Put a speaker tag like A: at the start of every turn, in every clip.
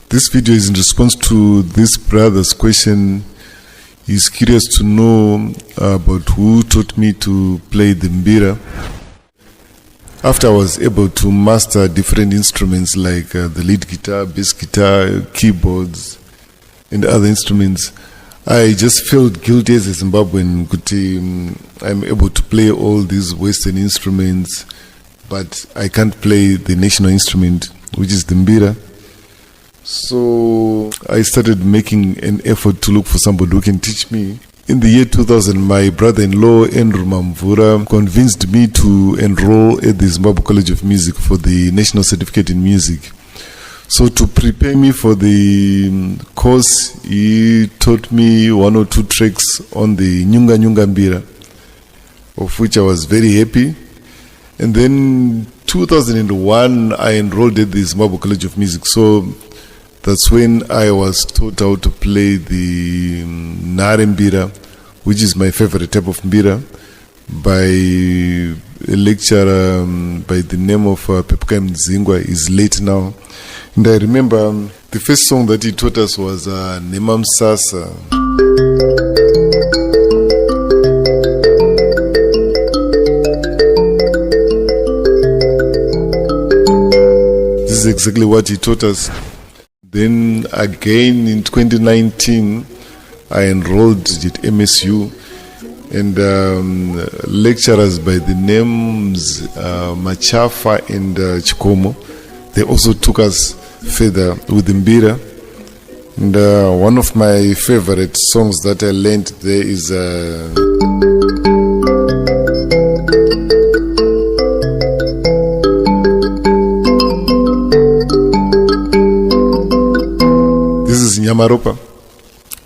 A: This video is in response to this brother's question. He's curious to know about who taught me to play the Mbira. After I was able to master different instruments like the lead guitar, bass guitar, keyboards, and other instruments, I just felt guilty as a Zimbabwean. I'm able to play all these Western instruments, but I can't play the national instrument, which is the Mbira. So I started making an effort to look for somebody who can teach me. In the year 2000, my brother-in-law, Andrew Mbira, convinced me to enroll at the Zimbabwe College of Music for the National Certificate in Music. So to prepare me for the course, he taught me 1 or 2 tracks on the Nyunga Nyunga Mbira, of which I was very happy. And then 2001, I enrolled at the Zimbabwe College of Music. So that's when I was taught how to play the Nare Mbira, which is my favorite type of Mbira, by a lecturer by the name of Pepuka Mzingwa. Is late now. And I remember the first song that he taught us was Nema Msasa. This is exactly what he taught us. Then again in 2019, I enrolled at MSU, and lecturers by the names Machafa and Chikomo, they also took us further with Mbira. And one of my favorite songs that I learned there is Nyamaropa.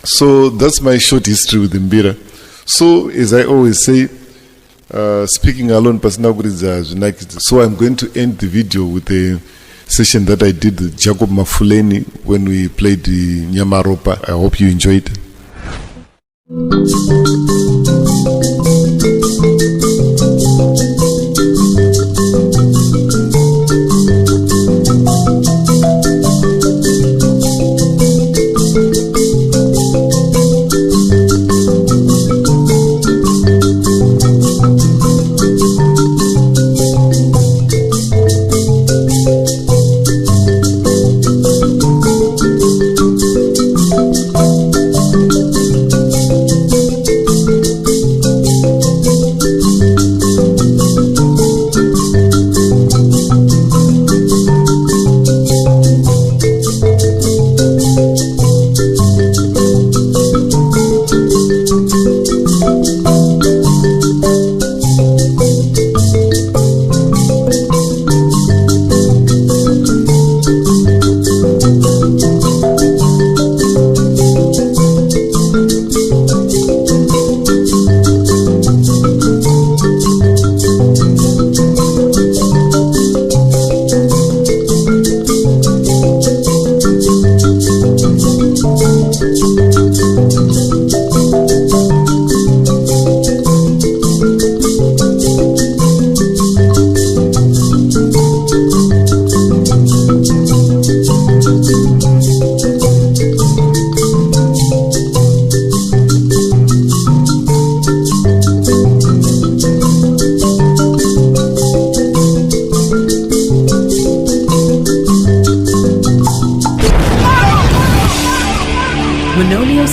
A: So that's my short history with Mbira. So as I always say, speaking alone, so I'm going to end the video with a session that I did with Jacob Mafuleni when we played the Nyamaropa. I hope you enjoyed it.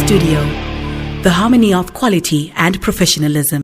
B: Studio, the harmony of quality and professionalism.